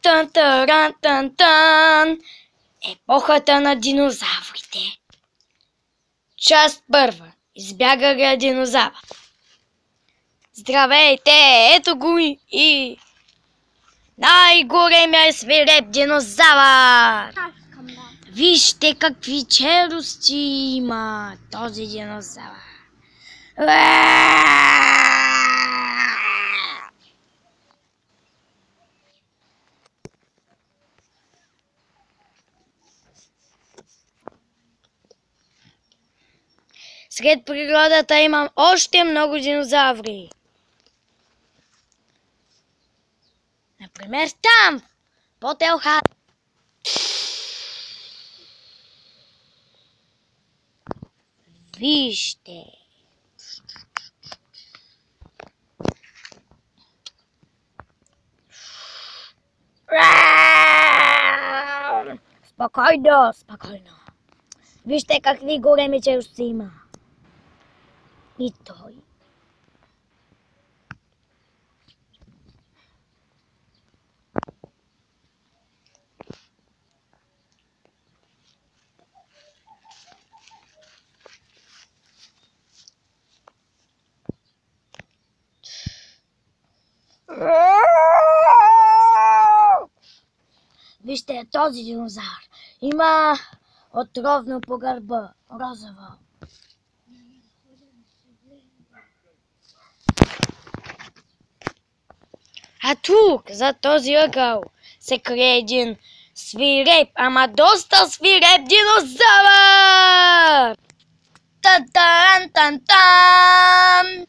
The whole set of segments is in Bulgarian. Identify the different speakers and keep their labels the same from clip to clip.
Speaker 1: Тан-таран-тан-тан. Епохата на динозаврите. Част първа. Избягалия динозавър. Здравейте! Ето го и най-големия свиреп динозавър! Вижте какви челюсти има този динозавър. Сред природата имам още много динозаври. Например там, под Елхат. Вижте. Спокойно, спокойно. Вижте какви големи челюсти има. И той. Вижте този динозавър. Има отровно по гърба. Розово. А тук, за този ъгъл, се крие един свиреп, ама доста свиреп динозавър! Тан-таран-тан-тан!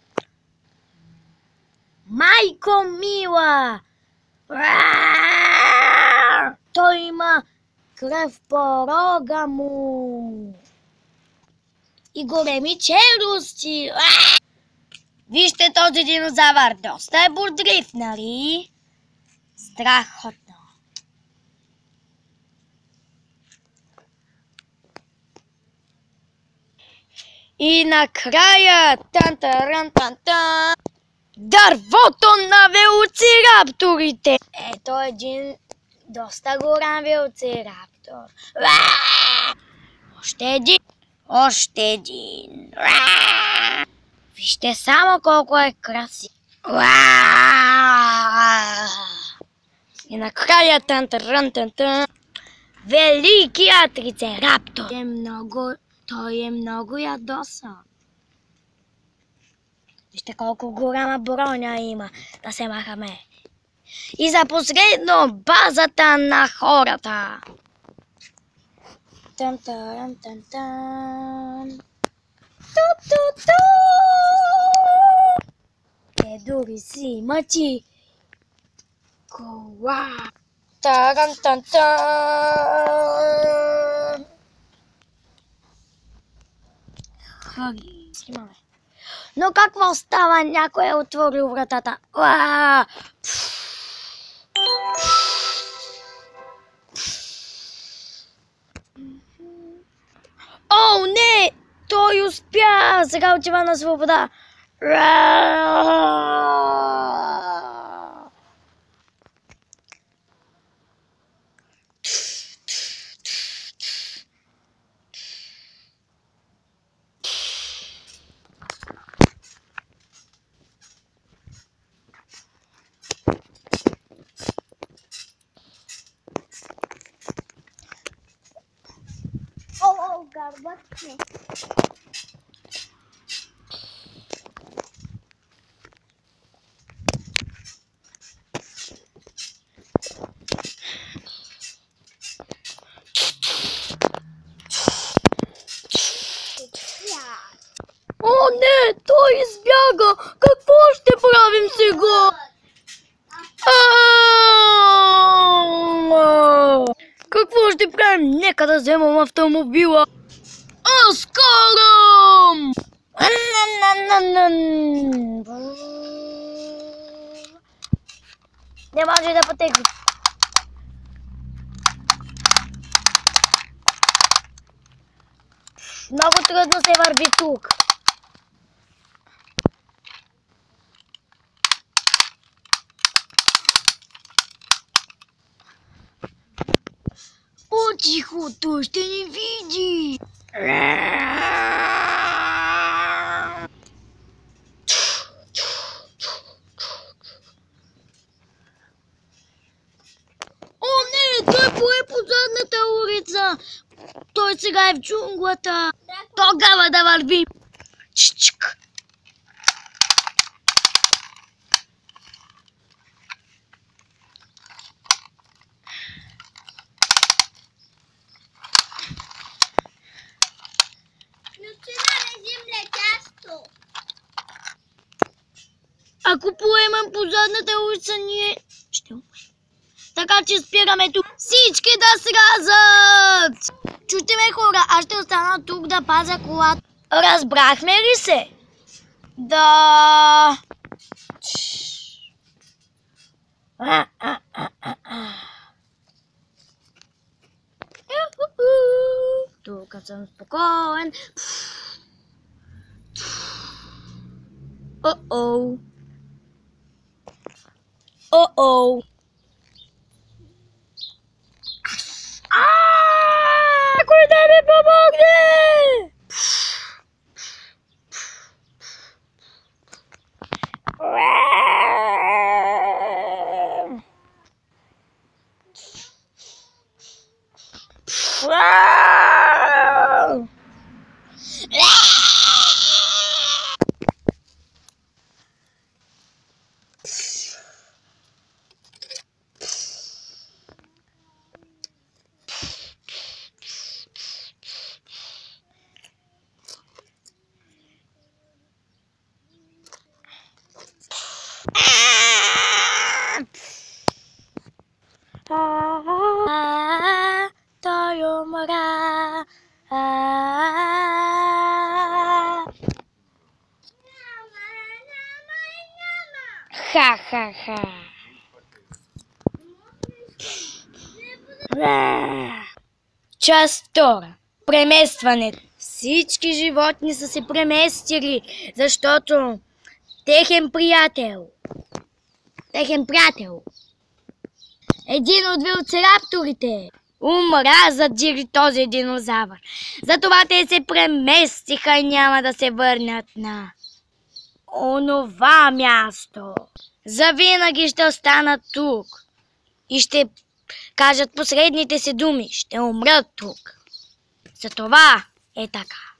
Speaker 1: Майко мила! Той има кръв по рога му и големи челюсти. Вижте този динозавър, доста е бурдрив, нали? Страхотно. И накрая, тан-таран-тан-тан, дървото на велоцирапторите. Ето един доста голям велоцираптор. Още един. Още един. Вижте само колко е красив. И накрая тан-таран-тан-тан, великият трицераптор. Той е много ядосан. Вижте колко голяма броня има да се махаме. И за последно, базата на хората. Тан-таран-тан-тан. Ту-ту-ту. Те дори си мъчи кола. Таран-тан-тан. Хаги. Снимаме. Но какво става? Някой е отворил вратата. О, не! Той успя! Сега отива на свобода. О, гърбът ми. О, не! Той избяга! Какво ще правим сега? Какво ще правим? Нека да вземам автомобила. Аз карам! Не може да потегли. Много трудно се върви тук. Тихо, той ще ни види. О, не, той пое по задната улица. Той сега е в джунглата. Тогава да върви. Чичк. Ако поемем по задната улица, ние ще умрем. Така че спираме тук. Всички да слязат! Чуйте ме, хора, аз ще остана тук да пазя колата. Разбрахме ли се? Да. Тук съм спокоен. О-о. О-о. Кой да ми помогне? Той умра. Ха-ха-ха. Част втора. Преместването. Всички животни са се преместили, защото техен приятел, един от велоцирапторите, умря заради този динозавър. Затова те се преместиха и няма да се върнат на онова място. Завинаги ще останат тук и ще кажат последните си думи. Ще умрат тук. Затова е така.